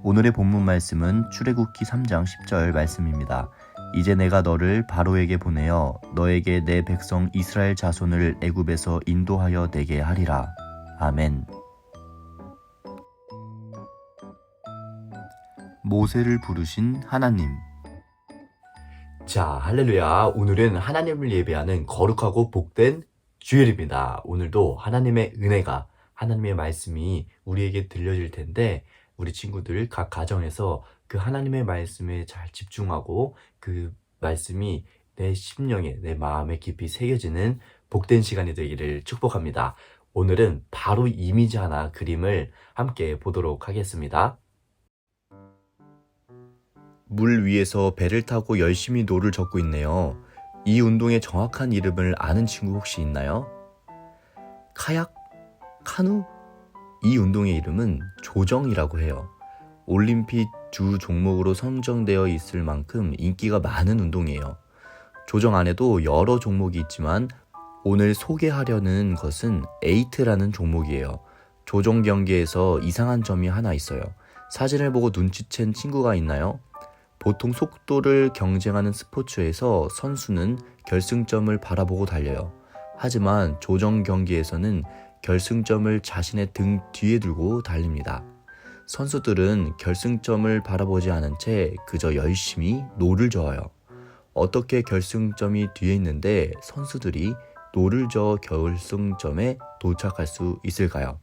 오늘의 본문 말씀은 출애굽기 3장 10절 말씀입니다. 이제 내가 너를 바로에게 보내어 너에게 내 백성 이스라엘 자손을 애굽에서 인도하여 내게 하리라. 아멘. 모세를 부르신 하나님. 자, 할렐루야. 오늘은 하나님을 예배하는 거룩하고 복된 주일입니다. 오늘도 하나님의 은혜가, 하나님의 말씀이 우리에게 들려질 텐데, 우리 친구들 각 가정에서 그 하나님의 말씀에 잘 집중하고 그 말씀이 내 심령에, 내 마음에 깊이 새겨지는 복된 시간이 되기를 축복합니다. 오늘은 바로 이미지 하나 그림을 함께 보도록 하겠습니다. 물 위에서 배를 타고 열심히 노를 젓고 있네요. 이 운동의 정확한 이름을 아는 친구 혹시 있나요? 카약? 카누? 이 운동의 이름은 조정이라고 해요. 올림픽 두 종목으로 선정되어 있을 만큼 인기가 많은 운동이에요. 조정 안에도 여러 종목이 있지만 오늘 소개하려는 것은 에이트라는 종목이에요. 조정 경기에서 이상한 점이 하나 있어요. 사진을 보고 눈치챈 친구가 있나요? 보통 속도를 경쟁하는 스포츠에서 선수는 결승점을 바라보고 달려요. 하지만 조정 경기에서는 결승점을 자신의 등 뒤에 두고 달립니다. 선수들은 결승점을 바라보지 않은 채 그저 열심히 노를 저어요. 어떻게 결승점이 뒤에 있는데 선수들이 노를 저어 결승점에 도착할 수 있을까요?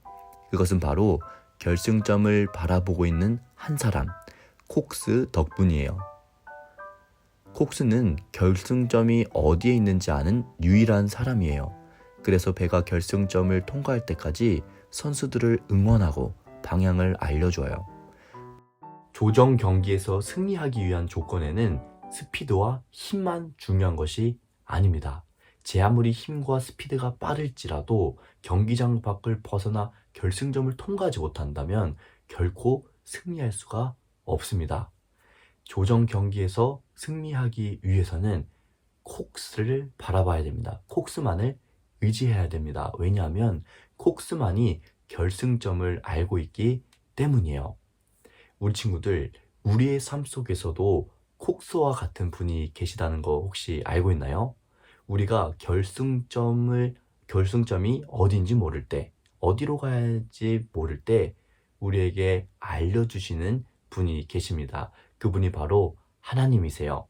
그것은 바로 결승점을 바라보고 있는 한 사람, 콕스 덕분이에요. 콕스는 결승점이 어디에 있는지 아는 유일한 사람이에요. 그래서 배가 결승점을 통과할 때까지 선수들을 응원하고 방향을 알려줘요. 조정 경기에서 승리하기 위한 조건에는 스피드와 힘만 중요한 것이 아닙니다. 제 아무리 힘과 스피드가 빠를지라도 경기장 밖을 벗어나 결승점을 통과하지 못한다면 결코 승리할 수가 없습니다. 조정 경기에서 승리하기 위해서는 콕스를 바라봐야 됩니다. 콕스만을 의지해야 됩니다. 왜냐하면 콕스만이 결승점을 알고 있기 때문이에요. 우리 친구들, 우리의 삶 속에서도 콕스와 같은 분이 계시다는 거 혹시 알고 있나요? 우리가 결승점이 어딘지 모를 때, 어디로 가야 할지 모를 때 우리에게 알려주시는 분이 계십니다. 그분이 바로 하나님이세요.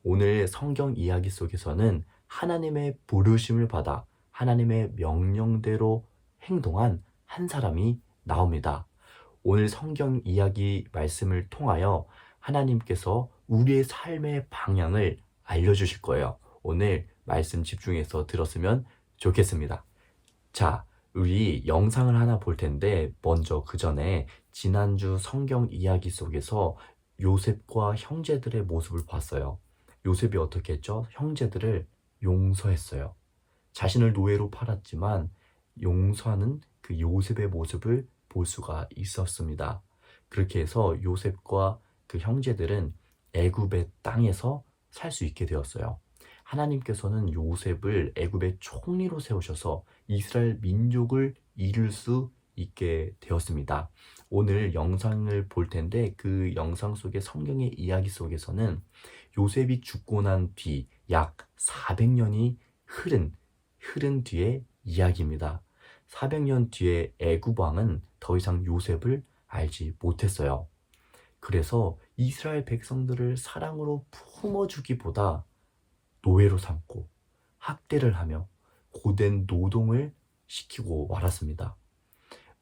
오늘 성경 이야기 속에서는 하나님의 부르심을 받아 하나님의 명령대로 행동한 한 사람이 나옵니다. 오늘 성경 이야기 말씀을 통하여 하나님께서 우리의 삶의 방향을 알려주실 거예요. 오늘 말씀 집중해서 들었으면 좋겠습니다. 자, 우리 영상을 하나 볼 텐데 먼저 그 전에 지난주 성경 이야기 속에서 요셉과 형제들의 모습을 봤어요. 요셉이 어떻게 했죠? 형제들을 용서했어요. 자신을 노예로 팔았지만 용서하는 그 요셉의 모습을 볼 수가 있었습니다. 그렇게 해서 요셉과 그 형제들은 애굽의 땅에서 살 수 있게 되었어요. 하나님께서는 요셉을 애굽의 총리로 세우셔서 이스라엘 민족을 이룰 수 있게 되었습니다. 오늘 영상을 볼 텐데 그 영상 속의 성경의 이야기 속에서는 요셉이 죽고 난 뒤 약 400년이 흐른 뒤의 이야기입니다. 400년 뒤에 애굽 왕은 더 이상 요셉을 알지 못했어요. 그래서 이스라엘 백성들을 사랑으로 품어주기보다 노예로 삼고 학대를 하며 고된 노동을 시키고 말았습니다.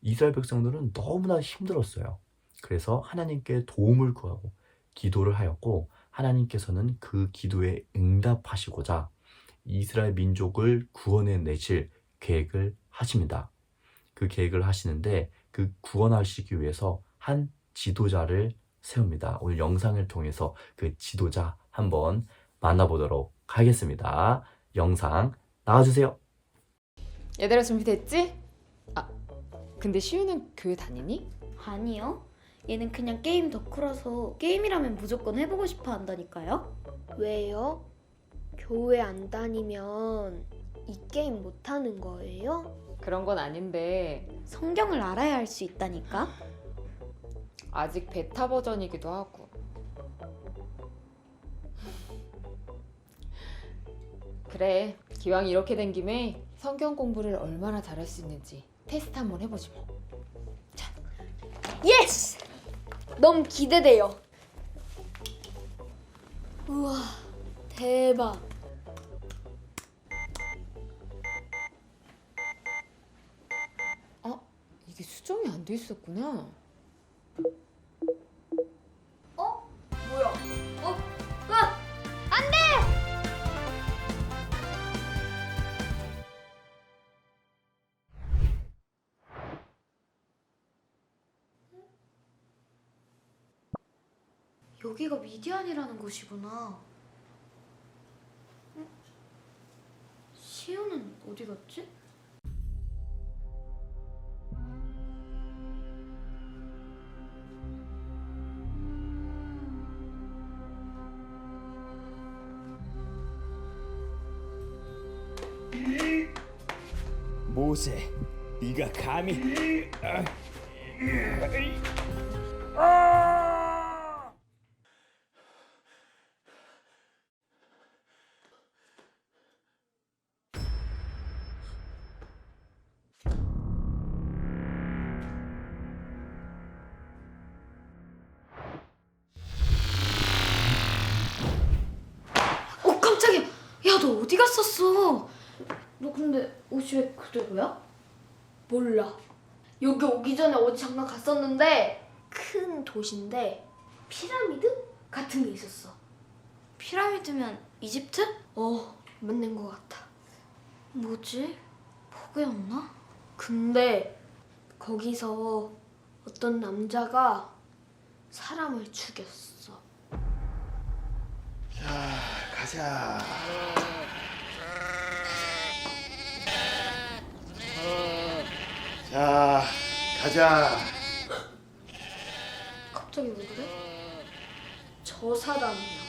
이스라엘 백성들은 너무나 힘들었어요. 그래서 하나님께 도움을 구하고 기도를 하였고 하나님께서는 그 기도에 응답하시고자 이스라엘 민족을 구원해 내실 계획을 하십니다. 그 계획을 하시는데 그 구원하시기 위해서 한 지도자를 세웁니다. 오늘 영상을 통해서 그 지도자 한번 만나보도록 하겠습니다. 영상 나와주세요. 얘들아 준비됐지? 아, 근데 시우는 교회 다니니? 아니요. 얘는 그냥 게임 덕후라서 게임이라면 무조건 해보고 싶어 한다니까요. 왜요? 교회 안 다니면 이 게임 못 하는 거예요? 그런 건 아닌데 성경을 알아야 할 수 있다니까. 아직 베타 버전이기도 하고. 그래, 기왕 이렇게 된 김에 성경 공부를 얼마나 잘할 수 있는지 테스트 한번 해보지 뭐. 예스! 너무 기대돼요. 우와, 대박. 이게 수정이 안 돼 있었구나. 뭐야? 으아! 안 돼! 여기가 미디안이라는 곳이구나. 응? 시우는 어디 갔지? 모세, 네가 감히 깜짝이야. 야, 너 어디 갔었어? 너 근데 옷이 왜 그대로야? 몰라. 여기 오기 전에 어디 잠깐 갔었는데 큰 도시인데 피라미드 같은 게 있었어. 피라미드면 이집트? 맞는 것 같아. 뭐지? 버그였나? 근데 거기서 어떤 남자가 사람을 죽였어. 가자. 자, 가자. 갑자기 왜 그래? 저 사람이야.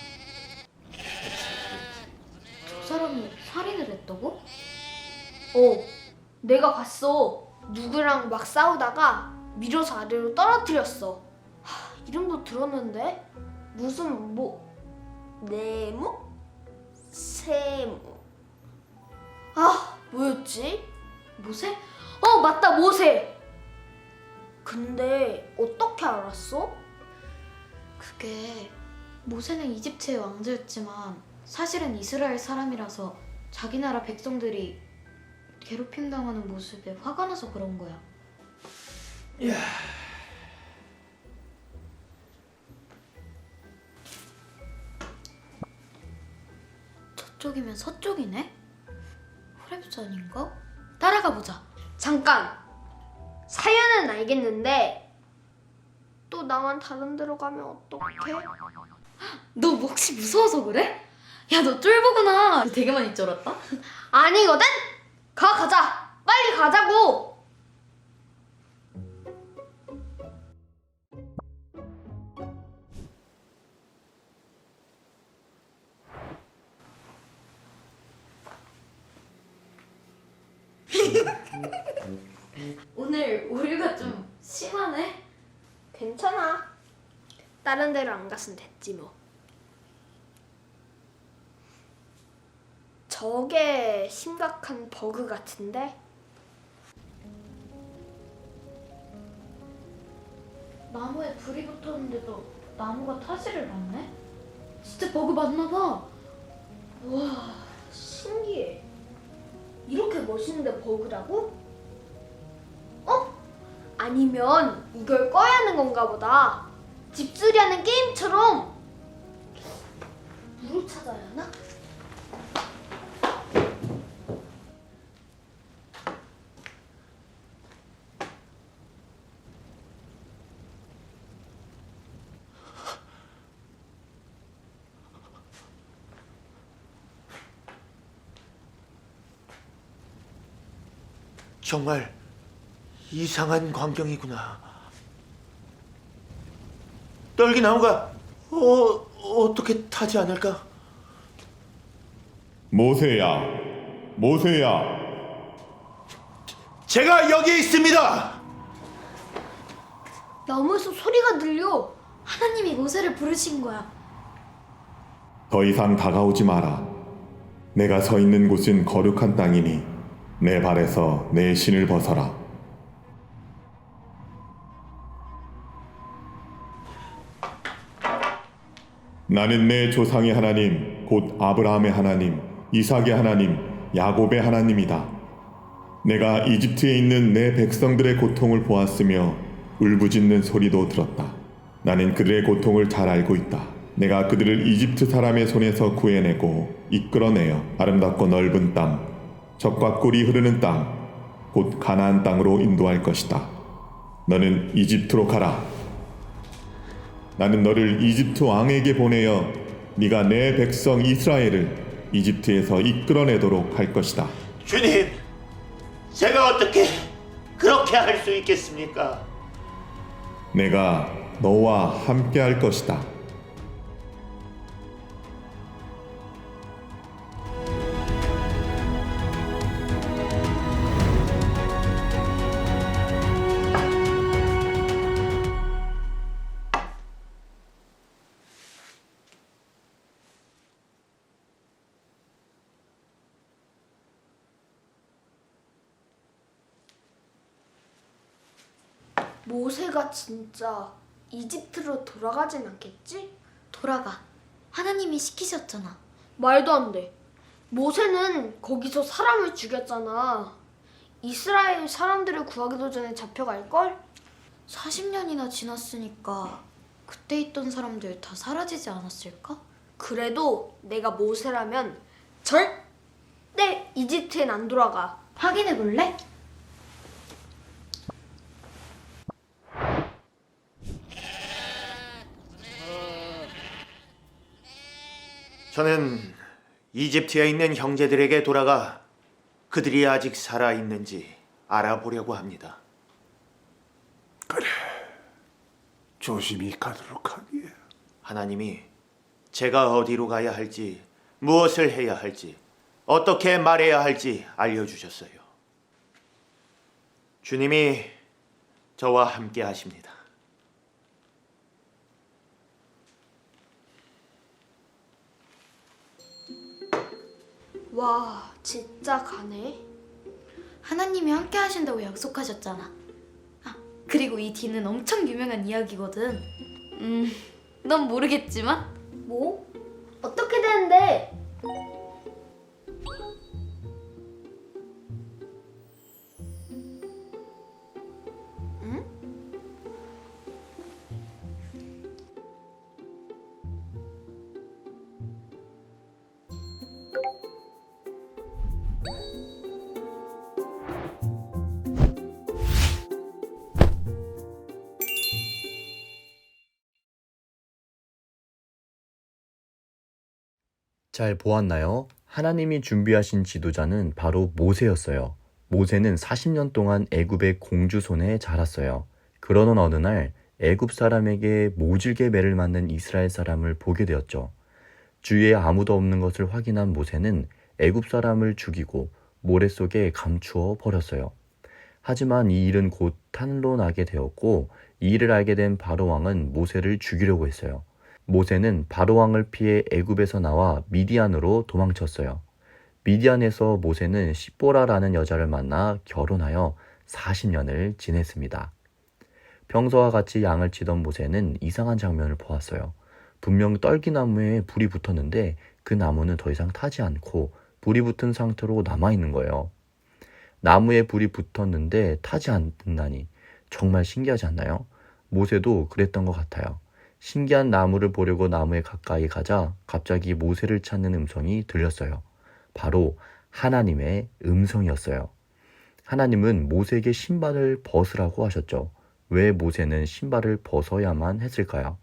저 사람이 살인을 했다고? 내가 봤어. 누구랑 막 싸우다가 밀어서 아래로 떨어뜨렸어. 이름도 들었는데 무슨 네모? 세모. 뭐였지? 모세? 맞다, 모세. 근데 어떻게 알았어? 그게 모세는 이집트의 왕자였지만 사실은 이스라엘 사람이라서 자기 나라 백성들이 괴롭힘 당하는 모습에 화가 나서 그런 거야. 저쪽이면 서쪽이네? 호렙산인가? 따라가 보자. 잠깐. 사연은 알겠는데 또 나만 다른 데로 가면 어떡해? 너 혹시 무서워서 그래? 야, 너 쫄보구나. 되게 많이 쫄았다. 아니거든? 가자. 빨리 가자고. 오늘 오류가 좀 심하네. 괜찮아. 다른 데로 안 갔으면 됐지 뭐. 저게 심각한 버그 같은데? 나무에 불이 붙었는데도 나무가 타지를 않네? 진짜 버그 맞나 봐. 와, 신기해. 이렇게 멋있는데 버그라고? 아니면 이걸 꺼야 하는 건가 보다. 집수리하는 게임처럼. 물을 찾아야 하나? 정말 이상한 광경이구나. 떨기 나무가 어떻게 타지 않을까? 모세야, 모세야. 제가 여기 있습니다. 나무에서 소리가 들려. 하나님이 모세를 부르신 거야. 더 이상 다가오지 마라. 내가 서 있는 곳은 거룩한 땅이니 내 발에서 내 신을 벗어라. 나는 내 조상의 하나님, 곧 아브라함의 하나님, 이삭의 하나님, 야곱의 하나님이다. 내가 이집트에 있는 내 백성들의 고통을 보았으며 울부짖는 소리도 들었다. 나는 그들의 고통을 잘 알고 있다. 내가 그들을 이집트 사람의 손에서 구해내고 이끌어내어 아름답고 넓은 땅, 젖과 꿀이 흐르는 땅, 곧 가나안 땅으로 인도할 것이다. 너는 이집트로 가라. 나는 너를 이집트 왕에게 보내어 네가 내 백성 이스라엘을 이집트에서 이끌어내도록 할 것이다. 주님, 제가 어떻게 그렇게 할 수 있겠습니까? 내가 너와 함께 할 것이다. 모세가 진짜 이집트로 돌아가진 않겠지? 돌아가. 하나님이 시키셨잖아. 말도 안 돼. 모세는 거기서 사람을 죽였잖아. 이스라엘 사람들을 구하기도 전에 잡혀갈걸? 40년이나 지났으니까 그때 있던 사람들 다 사라지지 않았을까? 그래도 내가 모세라면 절대 이집트엔 안 돌아가. 확인해 볼래? 저는 이집트에 있는 형제들에게 돌아가 그들이 아직 살아 있는지 알아보려고 합니다. 조심히 가도록 하게. 하나님이 제가 어디로 가야 할지, 무엇을 해야 할지, 어떻게 말해야 할지 알려주셨어요. 주님이 저와 함께 하십니다. 와, 진짜 가네. 하나님이 함께 하신다고 약속하셨잖아. 아, 그리고 이 뒤는 엄청 유명한 이야기거든. 넌 모르겠지만 뭐? 어떻게 되는데? 잘 보았나요? 하나님이 준비하신 지도자는 바로 모세였어요. 모세는 40년 동안 애굽의 공주 손에 자랐어요. 그러던 어느 날 애굽 사람에게 모질게 매를 맞는 이스라엘 사람을 보게 되었죠. 주위에 아무도 없는 것을 확인한 모세는 애굽 사람을 죽이고 모래 속에 감추어 버렸어요. 하지만 이 일은 곧 탄로 나게 되었고 이 일을 알게 된 바로 왕은 모세를 죽이려고 했어요. 모세는 바로 왕을 피해 애굽에서 나와 미디안으로 도망쳤어요. 미디안에서 모세는 시보라라는 여자를 만나 결혼하여 40년을 지냈습니다. 평소와 같이 양을 치던 모세는 이상한 장면을 보았어요. 분명 떨기나무에 불이 붙었는데 그 나무는 더 이상 타지 않고 불이 붙은 상태로 남아있는 거예요. 나무에 불이 붙었는데 타지 않는다니 정말 신기하지 않나요? 모세도 그랬던 것 같아요. 신기한 나무를 보려고 나무에 가까이 가자 갑자기 모세를 찾는 음성이 들렸어요. 바로 하나님의 음성이었어요. 하나님은 모세에게 신발을 벗으라고 하셨죠. 왜 모세는 신발을 벗어야만 했을까요?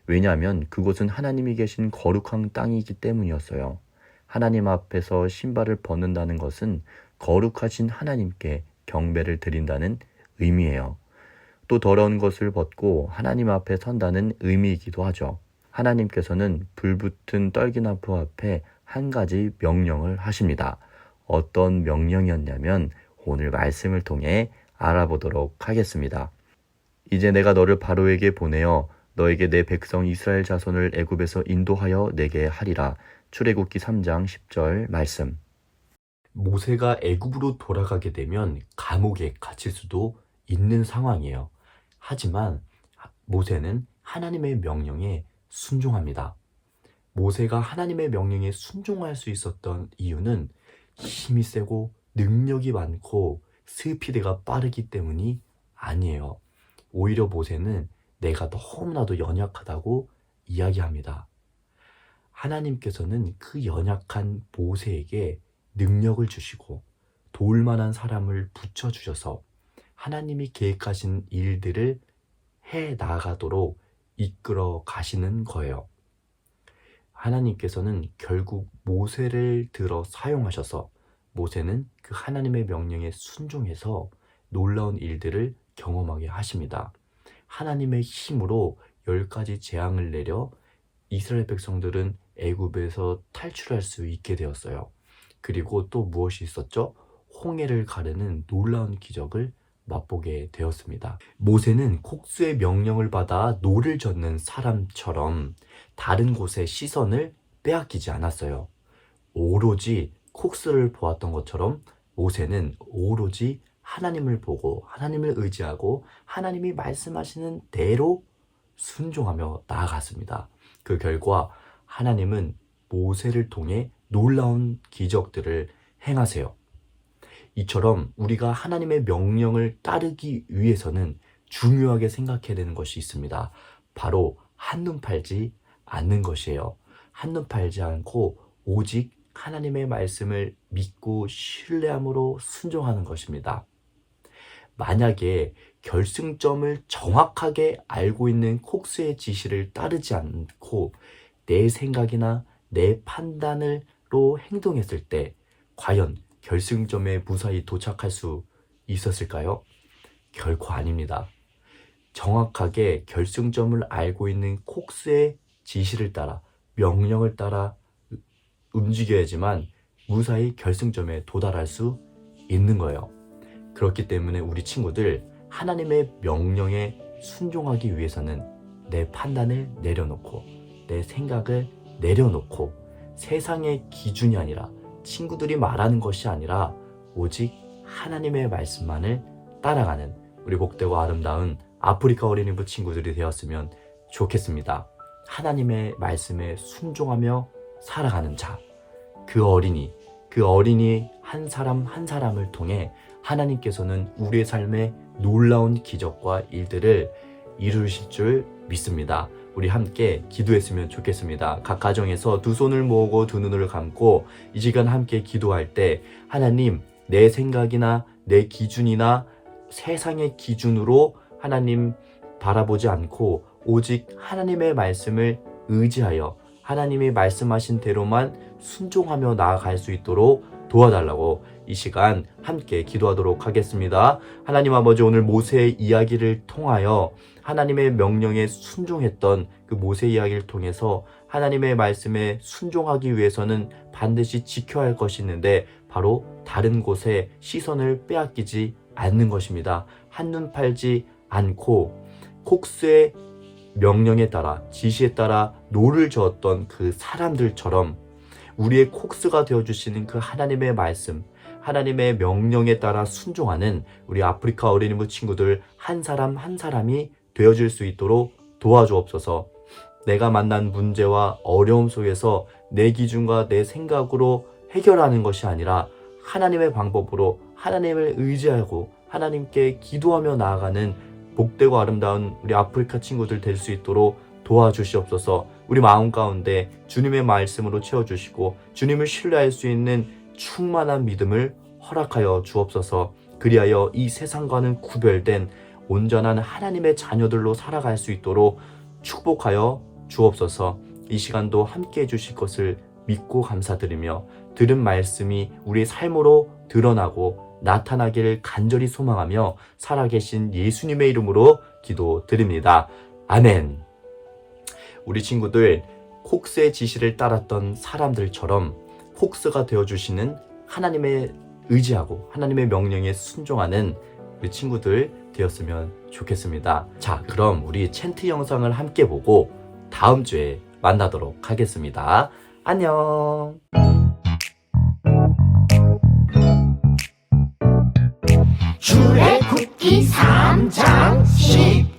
왜냐하면 그곳은 하나님이 계신 거룩한 땅이기 때문이었어요. 하나님 앞에서 신발을 벗는다는 것은 거룩하신 하나님께 경배를 드린다는 의미예요. 또 더러운 것을 벗고 하나님 앞에 선다는 의미이기도 하죠. 하나님께서는 불붙은 떨기나무 앞에 한 가지 명령을 하십니다. 어떤 명령이었냐면 오늘 말씀을 통해 알아보도록 하겠습니다. 이제 내가 너를 바로에게 보내어 너에게 내 백성 이스라엘 자손을 애굽에서 인도하여 내게 하리라. 출애굽기 3장 10절 말씀. 모세가 애굽으로 돌아가게 되면 감옥에 갇힐 수도 있는 상황이에요. 하지만 모세는 하나님의 명령에 순종합니다. 모세가 하나님의 명령에 순종할 수 있었던 이유는 힘이 세고 능력이 많고 스피드가 빠르기 때문이 아니에요. 오히려 모세는 내가 너무나도 연약하다고 이야기합니다. 하나님께서는 그 연약한 모세에게 능력을 주시고 도울 만한 사람을 붙여주셔서 하나님이 계획하신 일들을 해 나가도록 이끌어 가시는 거예요. 하나님께서는 결국 모세를 들어 사용하셔서 모세는 그 하나님의 명령에 순종해서 놀라운 일들을 경험하게 하십니다. 하나님의 힘으로 10가지 재앙을 내려 이스라엘 백성들은 애굽에서 탈출할 수 있게 되었어요. 그리고 또 무엇이 있었죠? 홍해를 가르는 놀라운 기적을 맛보게 되었습니다. 모세는 콕수의 명령을 받아 노를 젓는 사람처럼 다른 곳에 시선을 빼앗기지 않았어요. 오로지 콕수를 보았던 것처럼 모세는 오로지 하나님을 보고 하나님을 의지하고 하나님이 말씀하시는 대로 순종하며 나아갔습니다. 그 결과 하나님은 모세를 통해 놀라운 기적들을 행하세요. 이처럼 우리가 하나님의 명령을 따르기 위해서는 중요하게 생각해야 되는 것이 있습니다. 바로 한눈 팔지 않는 것이에요. 한눈 팔지 않고 오직 하나님의 말씀을 믿고 신뢰함으로 순종하는 것입니다. 만약에 결승점을 정확하게 알고 있는 콕스의 지시를 따르지 않고 내 생각이나 내 판단으로 행동했을 때 과연 결승점에 무사히 도착할 수 있었을까요? 결코 아닙니다. 정확하게 결승점을 알고 있는 콕스의 지시를 따라 명령을 따라 움직여야지만 무사히 결승점에 도달할 수 있는 거예요. 그렇기 때문에 우리 친구들 하나님의 명령에 순종하기 위해서는 내 판단을 내려놓고 내 생각을 내려놓고 세상의 기준이 아니라 친구들이 말하는 것이 아니라 오직 하나님의 말씀만을 따라가는 우리 복되고 아름다운 아프리카 어린이부 친구들이 되었으면 좋겠습니다. 하나님의 말씀에 순종하며 살아가는 자, 그 어린이 한 사람 한 사람을 통해 하나님께서는 우리의 삶에 놀라운 기적과 일들을 이루실 줄 믿습니다. 우리 함께 기도했으면 좋겠습니다. 각 가정에서 두 손을 모으고 두 눈을 감고 이 시간 함께 기도할 때 하나님, 내 생각이나 내 기준이나 세상의 기준으로 하나님 바라보지 않고 오직 하나님의 말씀을 의지하여 하나님이 말씀하신 대로만 순종하며 나아갈 수 있도록 도와달라고 이 시간 함께 기도하도록 하겠습니다. 하나님 아버지, 오늘 모세의 이야기를 통하여 하나님의 명령에 순종했던 그 모세 이야기를 통해서 하나님의 말씀에 순종하기 위해서는 반드시 지켜야 할 것이 있는데 바로 다른 곳에 시선을 빼앗기지 않는 것입니다. 한눈 팔지 않고 콕스의 명령에 따라 지시에 따라 노를 저었던 그 사람들처럼 우리의 콕스가 되어주시는 그 하나님의 말씀, 하나님의 명령에 따라 순종하는 우리 아프리카 어린이부 친구들 한 사람 한 사람이 되어줄 수 있도록 도와주옵소서. 내가 만난 문제와 어려움 속에서 내 기준과 내 생각으로 해결하는 것이 아니라 하나님의 방법으로 하나님을 의지하고 하나님께 기도하며 나아가는 복되고 아름다운 우리 아프리카 친구들 될 수 있도록 도와주시옵소서. 우리 마음 가운데 주님의 말씀으로 채워주시고 주님을 신뢰할 수 있는 충만한 믿음을 허락하여 주옵소서. 그리하여 이 세상과는 구별된 온전한 하나님의 자녀들로 살아갈 수 있도록 축복하여 주옵소서. 이 시간도 함께 해주실 것을 믿고 감사드리며 들은 말씀이 우리의 삶으로 드러나고 나타나기를 간절히 소망하며 살아계신 예수님의 이름으로 기도드립니다. 아멘. 우리 친구들, 콕스의 지시를 따랐던 사람들처럼 콕스가 되어주시는 하나님의 의지하고 하나님의 명령에 순종하는 우리 친구들 되었으면 좋겠습니다. 자, 그럼 우리 챈트 영상을 함께 보고 다음 주에 만나도록 하겠습니다. 안녕. 출애굽기 3장 10